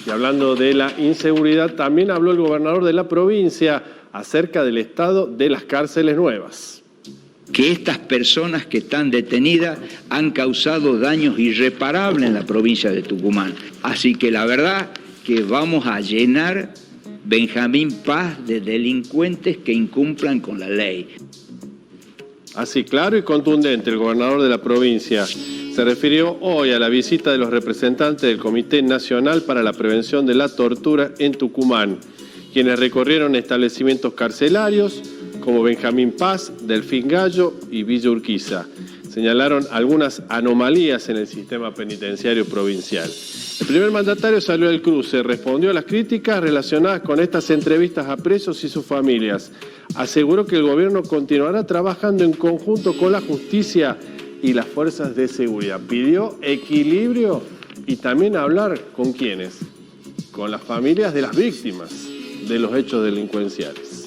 Y hablando de la inseguridad, también habló el gobernador de la provincia acerca del estado de las cárceles nuevas. Que estas personas que están detenidas han causado daños irreparables en la provincia de Tucumán. Así que la verdad que vamos a llenar Benjamín Paz de delincuentes que incumplan con la ley. Así claro y contundente, el gobernador de la provincia se refirió hoy a la visita de los representantes del Comité Nacional para la Prevención de la Tortura en Tucumán, quienes recorrieron establecimientos carcelarios como Benjamín Paz, Delfín Gallo y Villa Urquiza. Señalaron algunas anomalías en el sistema penitenciario provincial. El primer mandatario salió del cruce, respondió a las críticas relacionadas con estas entrevistas a presos y sus familias. Aseguró que el gobierno continuará trabajando en conjunto con la justicia y las fuerzas de seguridad. Pidió equilibrio y también hablar con quiénes, con las familias de las víctimas de los hechos delincuenciales.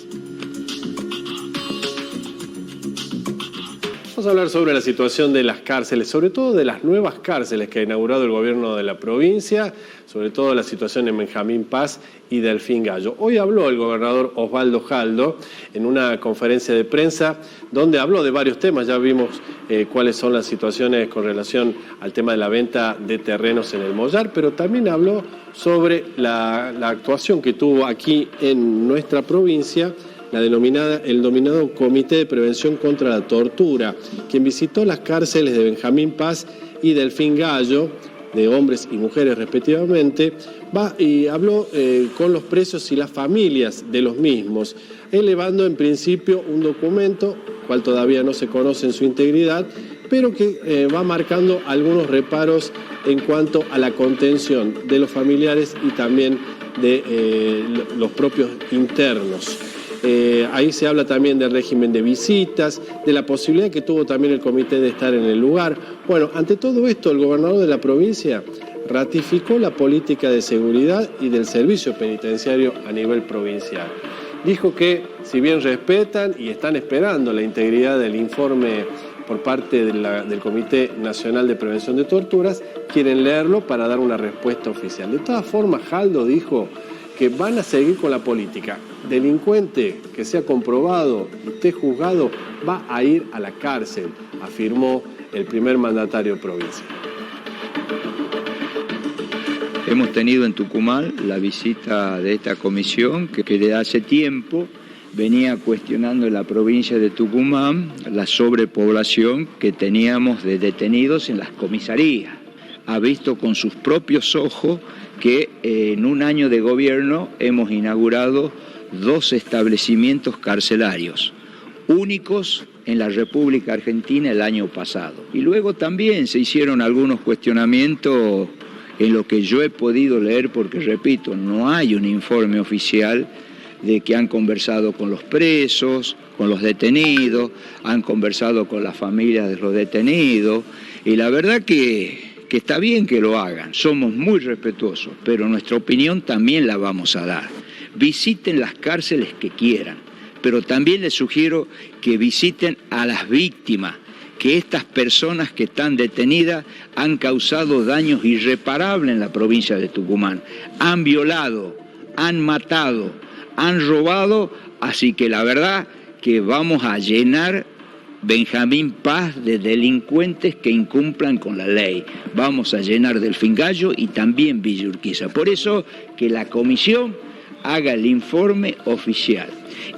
Vamos a hablar sobre la situación de las cárceles, sobre todo de las nuevas cárceles que ha inaugurado el gobierno de la provincia, sobre todo la situación en Benjamín Paz y Delfín Gallo. Hoy habló el gobernador Osvaldo Jaldo en una conferencia de prensa donde habló de varios temas. Ya vimos cuáles son las situaciones con relación al tema de la venta de terrenos en el Mollar, pero también habló sobre la actuación que tuvo aquí en nuestra provincia el denominado Comité de Prevención contra la Tortura, quien visitó las cárceles de Benjamín Paz y Delfín Gallo, de hombres y mujeres respectivamente, y habló con los presos y las familias de los mismos, elevando en principio un documento, cual todavía no se conoce en su integridad, pero que va marcando algunos reparos en cuanto a la contención de los familiares y también de los propios internos. Ahí se habla también del régimen de visitas, de la posibilidad que tuvo también el comité de estar en el lugar. Bueno, ante todo esto, el gobernador de la provincia ratificó la política de seguridad y del servicio penitenciario a nivel provincial. Dijo que, si bien respetan y están esperando la integridad del informe por parte del Comité Nacional de Prevención de Torturas, quieren leerlo para dar una respuesta oficial. De todas formas, Jaldo dijo que van a seguir con la política. Delincuente que sea comprobado y esté juzgado va a ir a la cárcel, afirmó el primer mandatario provincial. Hemos tenido en Tucumán la visita de esta comisión que desde hace tiempo venía cuestionando en la provincia de Tucumán la sobrepoblación que teníamos de detenidos en las comisarías. Ha visto con sus propios ojos que en un año de gobierno hemos inaugurado 2 establecimientos carcelarios, únicos en la República Argentina el año pasado. Y luego también se hicieron algunos cuestionamientos en lo que yo he podido leer, porque repito, no hay un informe oficial de que han conversado con los presos, con los detenidos, han conversado con las familias de los detenidos, y la verdad que está bien que lo hagan, somos muy respetuosos, pero nuestra opinión también la vamos a dar. Visiten las cárceles que quieran, pero también les sugiero que visiten a las víctimas, que estas personas que están detenidas han causado daños irreparables en la provincia de Tucumán. Han violado, han matado, han robado, así que la verdad que vamos a llenar Benjamín Paz de delincuentes que incumplan con la ley. Vamos a llenar Delfín Gallo y también Villa Urquiza. Por eso que la comisión haga el informe oficial.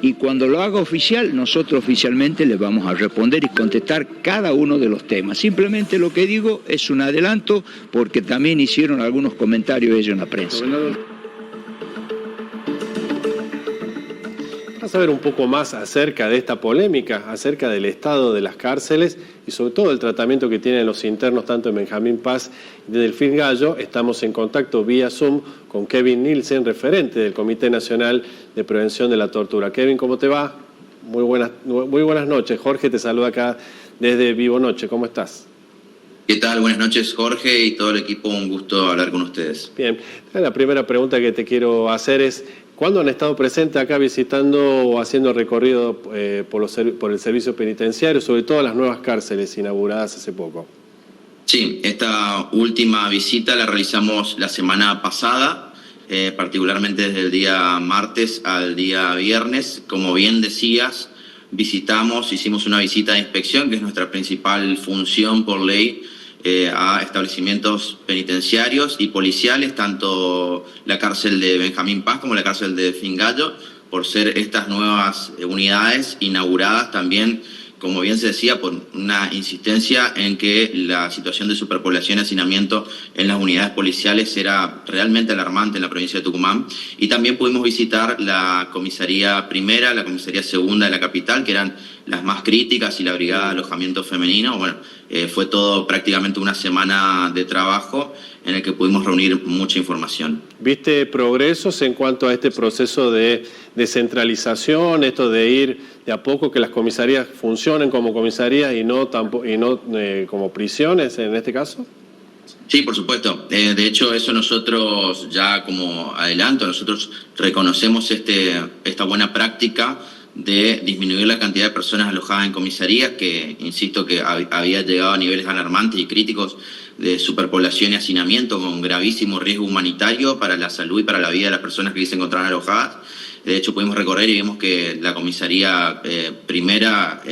Y cuando lo haga oficial, nosotros oficialmente le vamos a responder y contestar cada uno de los temas. Simplemente lo que digo es un adelanto, porque también hicieron algunos comentarios ellos en la prensa. Vamos a ver un poco más acerca de esta polémica, acerca del estado de las cárceles y sobre todo el tratamiento que tienen los internos tanto en Benjamín Paz y de Delfín Gallo. Estamos en contacto vía Zoom con Kevin Nielsen, referente del Comité Nacional de Prevención de la Tortura. Kevin, ¿cómo te va? Muy buenas noches. Jorge te saluda acá desde Vivo Noche. ¿Cómo estás? ¿Qué tal? Buenas noches, Jorge, y todo el equipo. Un gusto hablar con ustedes. Bien. La primera pregunta que te quiero hacer es: ¿cuándo han estado presentes acá visitando o haciendo recorrido por el servicio penitenciario, sobre todo las nuevas cárceles inauguradas hace poco? Sí, esta última visita la realizamos la semana pasada particularmente desde el día martes al día viernes. Como bien decías, hicimos una visita de inspección, que es nuestra principal función por ley, a establecimientos penitenciarios y policiales, tanto la cárcel de Benjamín Paz como la cárcel de Fingallo, por ser estas nuevas unidades inauguradas también, como bien se decía, por una insistencia en que la situación de superpoblación y hacinamiento en las unidades policiales era realmente alarmante en la provincia de Tucumán. Y también pudimos visitar la comisaría primera, la comisaría segunda de la capital, que eran las más críticas, y la brigada de alojamiento femenino. Bueno, fue todo prácticamente una semana de trabajo en el que pudimos reunir mucha información. ¿Viste progresos en cuanto a este proceso de descentralización, esto de ir de a poco que las comisarías funcionen como comisarías y no como prisiones en este caso? Sí, por supuesto. De hecho, eso nosotros ya como adelanto, nosotros reconocemos esta buena práctica de disminuir la cantidad de personas alojadas en comisarías, que insisto que había llegado a niveles alarmantes y críticos de superpoblación y hacinamiento, con gravísimo riesgo humanitario para la salud y para la vida de las personas que se encontraban alojadas. De hecho, pudimos recorrer y vimos que la comisaría primera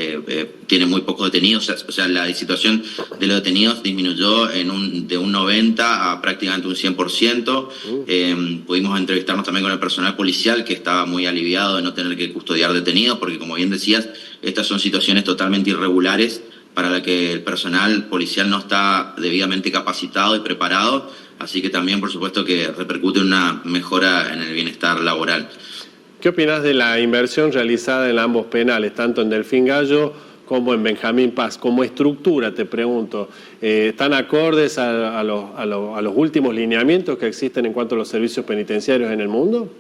tiene muy pocos detenidos. O sea, la situación de los detenidos disminuyó de un 90 a prácticamente un 100%. Pudimos entrevistarnos también con el personal policial, que estaba muy aliviado de no tener que custodiar detenidos, porque, como bien decías, estas son situaciones totalmente irregulares para la que el personal policial no está debidamente capacitado y preparado. Así que también, por supuesto, que repercute en una mejora en el bienestar laboral. ¿Qué opinas de la inversión realizada en ambos penales, tanto en Delfín Gallo como en Benjamín Paz? Como estructura, te pregunto, ¿están acordes a los últimos lineamientos que existen en cuanto a los servicios penitenciarios en el mundo?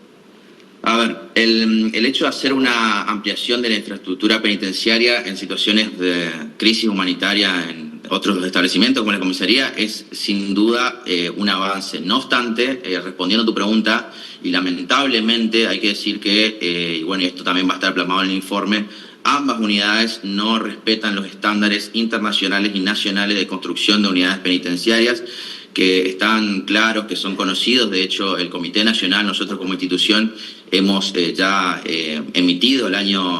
A ver, el hecho de hacer una ampliación de la infraestructura penitenciaria en situaciones de crisis humanitaria en otros establecimientos como la comisaría es sin duda un avance. No obstante, respondiendo a tu pregunta, y lamentablemente hay que decir que, y bueno, esto también va a estar plasmado en el informe, ambas unidades no respetan los estándares internacionales y nacionales de construcción de unidades penitenciarias, que están claros, que son conocidos. De hecho, el Comité Nacional, nosotros como institución, hemos ya emitido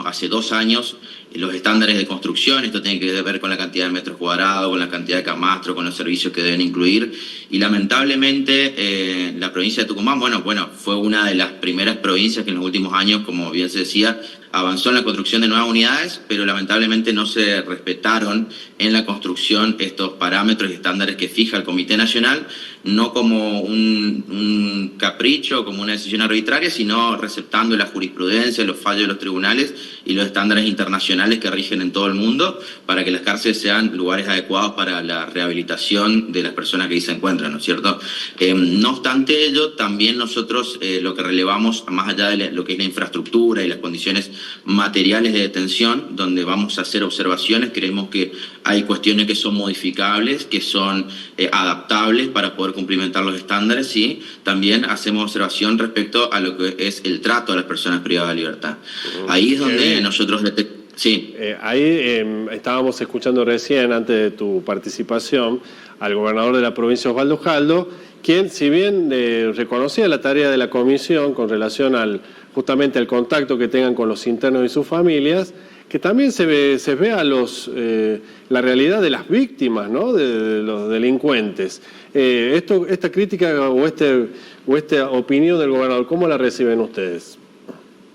hace 2 años los estándares de construcción. Esto tiene que ver con la cantidad de metros cuadrados, con la cantidad de camastros, con los servicios que deben incluir. Y lamentablemente la provincia de Tucumán, bueno, fue una de las primeras provincias que en los últimos años, como bien se decía, avanzó en la construcción de nuevas unidades, pero lamentablemente no se respetaron en la construcción estos parámetros y estándares que fija el Comité Nacional, no como un capricho, como una decisión arbitraria, sino receptando la jurisprudencia, los fallos de los tribunales y los estándares internacionales que rigen en todo el mundo, para que las cárceles sean lugares adecuados para la rehabilitación de las personas que ahí se encuentran, ¿no es cierto? No obstante ello, también nosotros lo que relevamos, más allá de lo que es la infraestructura y las condiciones materiales de detención, donde vamos a hacer observaciones, creemos que hay cuestiones que son modificables, que son adaptables para poder cumplimentar los estándares, y también hacemos observación respecto a lo que es el trato a las personas privadas de libertad. Ahí es donde nosotros sí. Ahí estábamos escuchando recién, antes de tu participación, al gobernador de la provincia, Osvaldo Jaldo, quien, si bien reconocía la tarea de la comisión con relación justamente al contacto que tengan con los internos y sus familias, que también se ve la realidad de las víctimas, ¿no?, de los delincuentes. Esta crítica o esta opinión del gobernador, ¿cómo la reciben ustedes?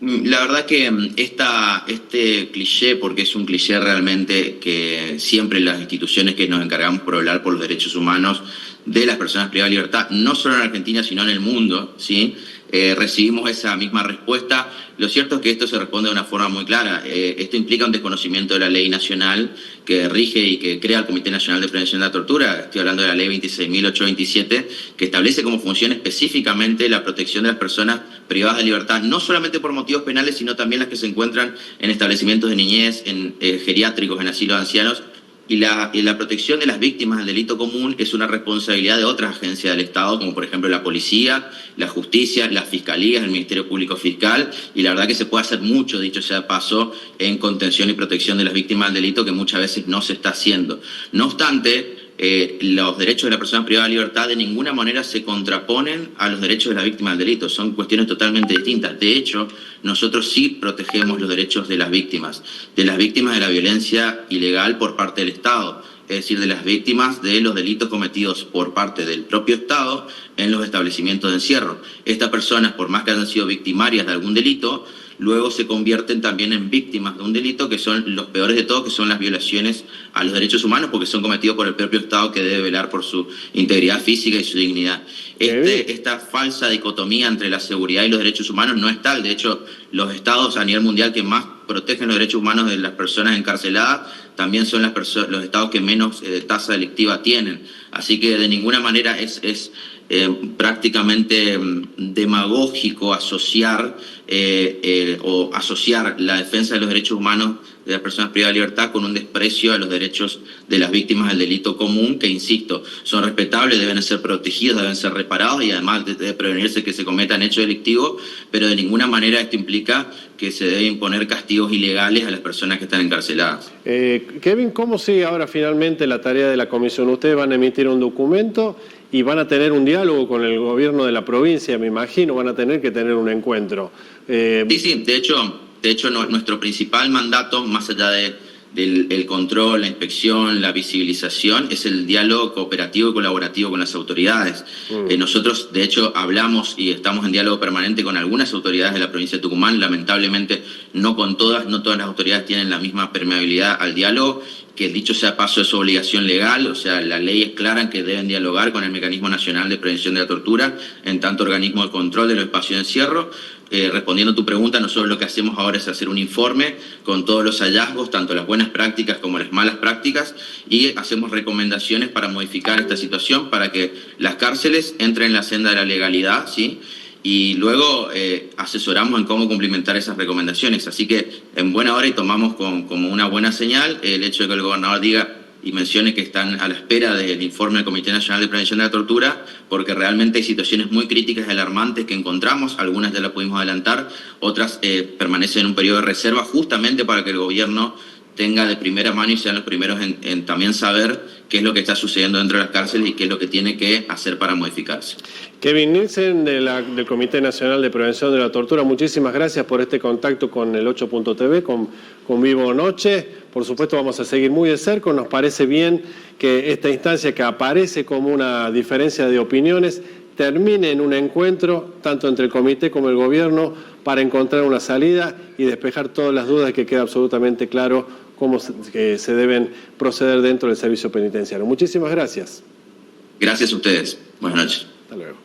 La verdad que este cliché, porque es un cliché realmente, que siempre las instituciones que nos encargamos por hablar por los derechos humanos de las personas privadas de libertad, no solo en Argentina, sino en el mundo, ¿sí?, recibimos esa misma respuesta. Lo cierto es que esto se responde de una forma muy clara. Esto implica un desconocimiento de la ley nacional que rige y que crea el Comité Nacional de Prevención de la Tortura. Estoy hablando de la ley 26.827, que establece como función específicamente la protección de las personas privadas de libertad, no solamente por motivos penales, sino también las que se encuentran en establecimientos de niñez, en geriátricos, en asilos de ancianos. Y la protección de las víctimas del delito común es una responsabilidad de otras agencias del Estado, como por ejemplo la policía, la justicia, las fiscalías, el Ministerio Público Fiscal, y la verdad que se puede hacer mucho, dicho sea de paso, en contención y protección de las víctimas del delito, que muchas veces no se está haciendo. No obstante, los derechos de la persona privada de libertad de ninguna manera se contraponen a los derechos de la víctima del delito. Son cuestiones totalmente distintas. De hecho, nosotros sí protegemos los derechos de las víctimas de la violencia ilegal por parte del Estado. Es decir, de las víctimas de los delitos cometidos por parte del propio Estado en los establecimientos de encierro. Estas personas, por más que hayan sido victimarias de algún delito, luego se convierten también en víctimas de un delito que son los peores de todos, que son las violaciones a los derechos humanos, porque son cometidos por el propio Estado, que debe velar por su integridad física y su dignidad. Esta falsa dicotomía entre la seguridad y los derechos humanos no es tal. De hecho, los estados a nivel mundial que más protegen los derechos humanos de las personas encarceladas también son los estados que menos tasa delictiva tienen. Así que de ninguna manera es prácticamente demagógico asociar la defensa de los derechos humanos de las personas privadas de libertad con un desprecio a los derechos de las víctimas del delito común, que, insisto, son respetables, deben ser protegidos, deben ser reparados y además debe prevenirse que se cometan hechos delictivos, pero de ninguna manera esto implica que se deben imponer castigos ilegales a las personas que están encarceladas. Kevin, ¿cómo sigue ahora finalmente la tarea de la comisión? Ustedes van a emitir un documento y van a tener un diálogo con el gobierno de la provincia, me imagino, van a tener que tener un encuentro. Sí, de hecho nuestro principal mandato, más allá del control, la inspección, la visibilización, es el diálogo cooperativo y colaborativo con las autoridades. Nosotros, de hecho, hablamos y estamos en diálogo permanente con algunas autoridades de la provincia de Tucumán, lamentablemente no todas las autoridades tienen la misma permeabilidad al diálogo, que dicho sea paso es su obligación legal, o sea, la ley es clara en que deben dialogar con el Mecanismo Nacional de Prevención de la Tortura, en tanto organismo de control de los espacios de encierro. Respondiendo a tu pregunta, nosotros lo que hacemos ahora es hacer un informe con todos los hallazgos, tanto las buenas prácticas como las malas prácticas, y hacemos recomendaciones para modificar esta situación, para que las cárceles entren en la senda de la legalidad, ¿sí? Y luego asesoramos en cómo cumplimentar esas recomendaciones. Así que en buena hora y tomamos como una buena señal el hecho de que el gobernador diga y mencione que están a la espera del informe del Comité Nacional de Prevención de la Tortura, porque realmente hay situaciones muy críticas y alarmantes que encontramos, algunas ya las pudimos adelantar, otras permanecen en un periodo de reserva justamente para que el gobierno tenga de primera mano y sean los primeros en también saber qué es lo que está sucediendo dentro de las cárceles y qué es lo que tiene que hacer para modificarse. Kevin Nielsen, del Comité Nacional de Prevención de la Tortura, muchísimas gracias por este contacto con el 8.tv, con Vivo Noche. Por supuesto vamos a seguir muy de cerca, nos parece bien que esta instancia que aparece como una diferencia de opiniones termine en un encuentro tanto entre el comité como el gobierno para encontrar una salida y despejar todas las dudas, que quede absolutamente claro cómo se deben proceder dentro del servicio penitenciario. Muchísimas gracias. Gracias a ustedes. Buenas noches. Hasta luego.